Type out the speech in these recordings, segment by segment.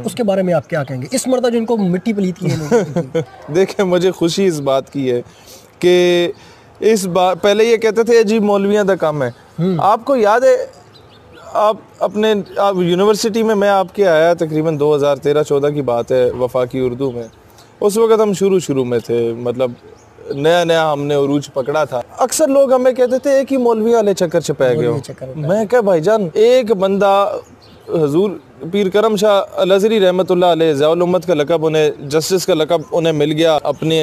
उसके बारे में आप क्या कहेंगे? इस मर्दा जिनको मिट्टी पलीत की है। देखिए, मुझे खुशी इस बात की है कि इस बार पहले ये कहते थे जी मौलवियां दा काम है। आपको याद है आप यूनिवर्सिटी में मैं आपके आया तकरीबन 2013-14 की बात है, वफाकी उर्दू में। उस वक़्त हम शुरू में थे, मतलब नया हमने उरूज पकड़ा था। अक्सर लोग हमें कहते थे कि मौलवी वाले चक्कर छपाए गए हो। मैं क्या भाईजान, एक बंदा हजूर पीर करम शाह अल-अज़हरी रहमतुल्लाह अलैह ज़ियाउल उम्मत का लक़ब उन्हें, जस्टिस का लक़ब उन्हें मिल गया, अपने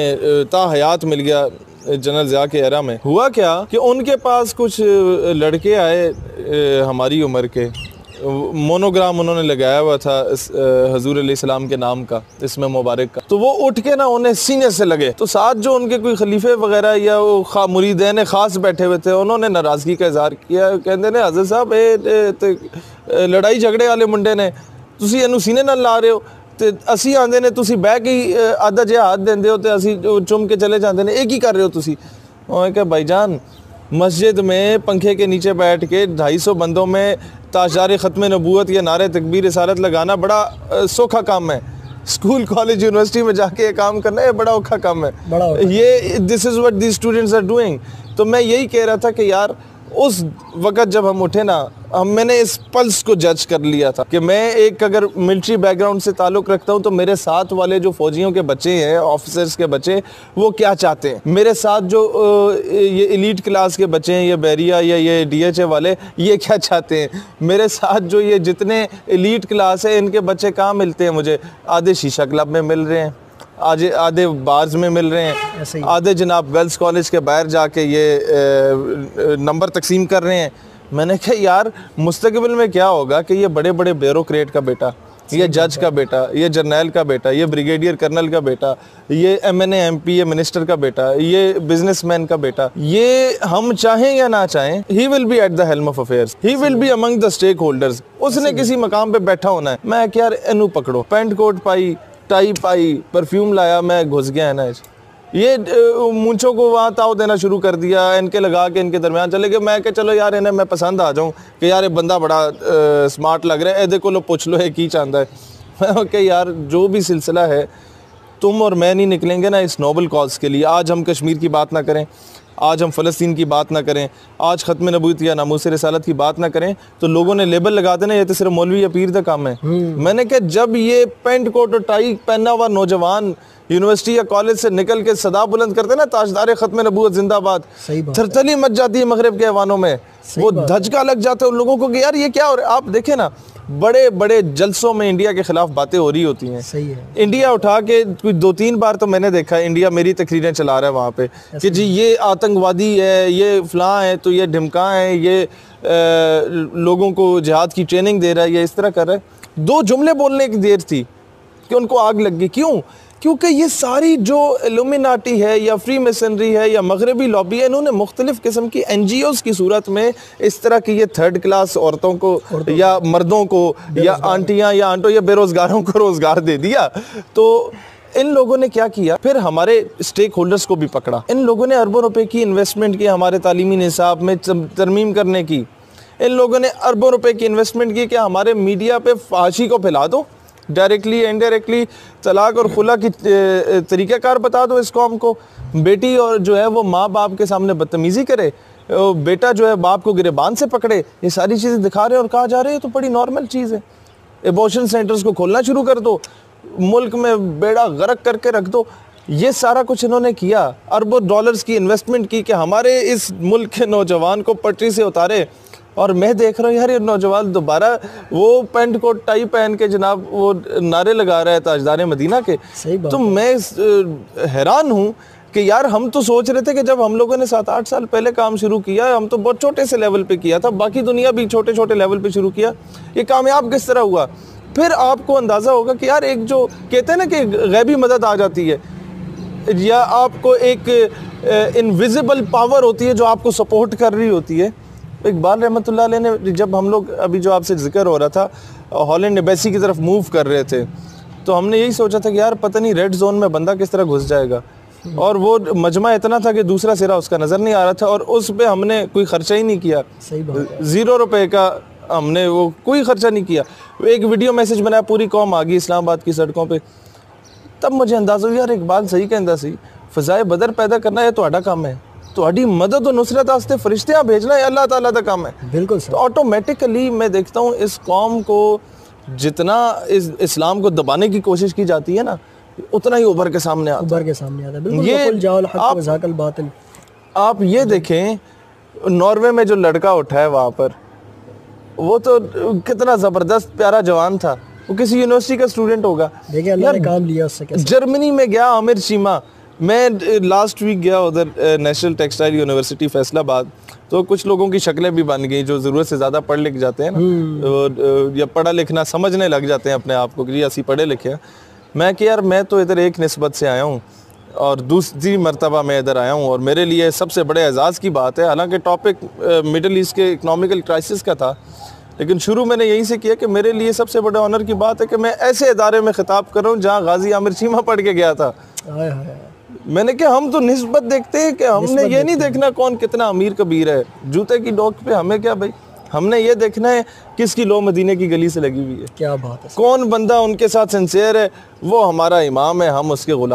ताहयात मिल गया जनरल ज़िया के एरा में। हुआ क्या कि उनके पास कुछ लड़के आए हमारी उम्र के, मोनोग्राम उन्होंने लगाया हुआ था हजूर अलैहिस्सलाम के नाम का, इसमें मुबारक का। तो वो उठ के ना उन्हें सीने से लगे, तो साथ जो उनके कोई खलीफे वगैरह या वो मुरीदैन खास बैठे हुए थे, उन्होंने नाराज़गी का इजहार किया। कहते ने हज़रत साहब लड़ाई झगड़े वाले मुंडे ने, तुसी इनू सीने नाल ला रहे हो ते असी आंदे ने तुसी बह के आधा जिहा हाथ देंदे हो ते असी चुम के चले जाते हैं, एक ही कर रहे हो तुसी। और क्या भाईजान, मस्जिद में पंखे के नीचे बैठ के 250 बंदों में ताजदार ख़त्म नबूवत या नारे तकबीर रिसालत लगाना बड़ा सौखा काम है। स्कूल कॉलेज यूनिवर्सिटी में जाके ये काम करना है बड़ा औखा काम है। ये this is what these students are doing. तो मैं यही कह रहा था कि यार उस वक़्त जब हम उठे ना, मैंने इस पल्स को जज कर लिया था कि मैं एक अगर मिलिट्री बैकग्राउंड से ताल्लुक़ रखता हूँ तो मेरे साथ वाले जो फ़ौजियों के बच्चे हैं, ऑफिसर्स के बच्चे, वो क्या चाहते हैं। मेरे साथ जो ये एलीट क्लास के बच्चे हैं, ये बैरिया या ये DHA वाले, ये क्या चाहते हैं। मेरे साथ जो ये जितने एलीट क्लास है, इनके बच्चे कहाँ मिलते हैं मुझे, आधे शीशा क्लब में मिल रहे हैं, आधे बार्स में मिल रहे हैं, आधे जनाब गर्ल्स कॉलेज के बाहर जाके ये नंबर तकसीम कर रहे हैं। मैंने कहा यार मुस्तकबिल में क्या होगा कि ये बड़े बड़े ब्यूरोक्रेट का बेटा, ये जज का बेटा, ये जर्नैल का बेटा, ये ब्रिगेडियर कर्नल का बेटा, ये MNA MP, ये मिनिस्टर का बेटा, ये बिजनेसमैन का बेटा, ये हम चाहें या ना चाहें, he will be at the helm of affairs, he will be among the stakeholders. उसने किसी मकाम पे बैठा होना है। मैं क्या यार इनू पकड़ो, पेंट कोट पाई, टाई पाई, परफ्यूम लाया, मैं घुस गया है ना, ये मूंछों को वहाँ ताव देना शुरू कर दिया, इनके लगा के इनके दरमियान चले गए। मैं क्या चलो यार इन्हें मैं पसंद आ जाऊँ कि यार ये बंदा बड़ा स्मार्ट लग रहा है, ए देखो लो पूछ लो है की चाहता है। ओके यार, जो भी सिलसिला है, तुम और मैं नहीं निकलेंगे ना इस नोबल कॉज के लिए। आज हम कश्मीर की बात ना करें, आज हम फ़लस्तीन की बात ना करें, आज ख़त्म नबूवत या नामूस रिसालत की बात ना करें, तो लोगों ने लेबल लगा देना ये तो सिर्फ मौलवी या पीर का काम है। मैंने कहा जब ये पेंट कोट और टाई पहना हुआ नौजवान यूनिवर्सिटी या कॉलेज से निकल के सदा बुलंद करते ना, ताजदार ख़त्म नबूवत जिंदाबाद, थरथली मच जाती है मगरब के ऐवानों में, वो धचका लग जाते हैं उन लोगों को कि यार ये क्या हो रहा है। आप देखें ना, बड़े बड़े जलसों में इंडिया के खिलाफ बातें हो रही होती हैं। सही है। इंडिया उठा के कुछ 2-3 बार तो मैंने देखा इंडिया मेरी तकरीरें चला रहा है वहाँ पे कि जी ये आतंकवादी है, ये फलां है, तो ये ढिमका है, ये लोगों को जिहाद की ट्रेनिंग दे रहा है, ये इस तरह कर रहा है। 2 जुमले बोलने की देर थी कि उनको आग लग गई। क्यों? क्योंकि ये सारी जो इल्यूमिनाटी है या फ्री मेसनरी है या मगरबी लॉबी है, इन्होंने मुख्तलिफ किस्म की NGOs की सूरत में इस तरह की ये थर्ड क्लास औरतों को या मर्दों को या आंटियाँ या आंटों या बेरोज़गारों को रोज़गार दे दिया। तो इन लोगों ने क्या किया, फिर हमारे स्टेक होल्डर्स को भी पकड़ा। इन लोगों ने अरबों रुपए की इन्वेस्टमेंट की हमारे तालीमी निसाब में तरमीम करने की। इन लोगों ने अरबों रुपए की इन्वेस्टमेंट की कि हमारे मीडिया पे फाशी को फैला दो, डायरेक्टली इनडायरेक्टली तलाक और खुला की तरीक़ाकार बता दो इस कौम को। बेटी और जो है वो माँ बाप के सामने बदतमीज़ी करे, बेटा जो है बाप को गिरेबान से पकड़े, ये सारी चीज़ें दिखा रहे हैं और कहा जा रहे हैं तो बड़ी नॉर्मल चीज़ है। एबॉर्शन सेंटर्स को खोलना शुरू कर दो, मुल्क में बेड़ा गर्क करके रख दो। ये सारा कुछ इन्होंने किया, अरबों डॉलर्स की इन्वेस्टमेंट की कि हमारे इस मुल्क के नौजवान को पटरी से उतारे। और मैं देख रहा हूँ यार ये नौजवान दोबारा वो पेंट कोट टाई पहन के जनाब वो नारे लगा रहा है ताजदार मदीना के। तो मैं हैरान हूँ कि यार हम तो सोच रहे थे कि जब हम लोगों ने 7-8 साल पहले काम शुरू किया, हम तो बहुत छोटे से लेवल पे किया था, बाकी दुनिया भी छोटे छोटे लेवल पे शुरू किया, ये कामयाब किस तरह हुआ। फिर आपको अंदाज़ा होगा कि यार एक जो कहते हैं ना कि गैबी मदद आ जाती है, या आपको एक इनविजिबल पावर होती है जो आपको सपोर्ट कर रही होती है। इकबाल रहमतुल्लाह अलैह ने, जब हम लोग अभी जो आपसे जिक्र हो रहा था हॉलैंड एम्बेसी की तरफ मूव कर रहे थे, तो हमने यही सोचा था कि यार पता नहीं रेड जोन में बंदा किस तरह घुस जाएगा, और वो मजमा इतना था कि दूसरा सिरा उसका नज़र नहीं आ रहा था, और उस पर हमने कोई ख़र्चा ही नहीं किया। 0 रुपए का हमने वो कोई खर्चा नहीं किया, एक वीडियो मैसेज बनाया, पूरी कौम आ गई इस्लामाबाद की सड़कों पे। तब मुझे अंदाज़ा हुआ यार इकबाल सही कहता सी, फ़ज़ाए बदर पैदा करना ये तुम्हारा काम है, तुम्हारी मदद और नुसरत वास्ते फरिश्तियाँ भेजना ये अल्लाह ताला का काम है। बिल्कुल तो ऑटोमेटिकली मैं देखता हूँ इस कौम को जितना इस इस्लाम को दबाने की कोशिश की जाती है ना, उतना ही उभर के सामने आता है। उभर के सामने आता है। बिल्कुल वकुल जाओल हक़ व ज़ाकल बातिल। आप ये देखें नॉर्वे में जो लड़का उठा है वहाँ पर, वो तो कितना ज़बरदस्त प्यारा जवान था, वो किसी यूनिवर्सिटी का स्टूडेंट होगा। देखिए अल्लाह ने काम लिया उससे कैसे। जर्मनी में गया आमिर चीमा, मैं लास्ट वीक गया उधर नेशनल टेक्सटाइल यूनिवर्सिटी फैसलाबाद, तो कुछ लोगों की शक्लें भी बन गई जो ज़रूरत से ज़्यादा पढ़ लिख जाते हैं ना, या पढ़ा लिखना समझने लग जाते हैं अपने आप को कि असी पढ़े लिखे हैं। मैं कि यार मैं तो इधर एक निस्बत से आया हूँ और दूसरी मरतबा मैं इधर आया हूँ, और मेरे लिए सबसे बड़े एजाज़ की बात है, हालांकि टॉपिक मिडल ईस्ट के इकनॉमिकल क्राइसिस का था, लेकिन शुरू मैंने यहीं से किया कि मेरे लिए सबसे बड़े ऑनर की बात है कि मैं ऐसे इदारे में खिताब कर रहा हूँ जहाँ गाजी आमिर चीमा पढ़ के गया था। मैंने कहा हम तो निस्बत देखते हैं कि हमने ये नहीं देखना कौन कितना अमीर कबीर है, जूते की डोक पे हमें क्या भाई, हमने ये देखना है किसकी लो मदीने की गली से लगी हुई है, क्या बात है, कौन बंदा उनके साथ सिंसियर है, वो हमारा इमाम है, हम उसके गुलाम।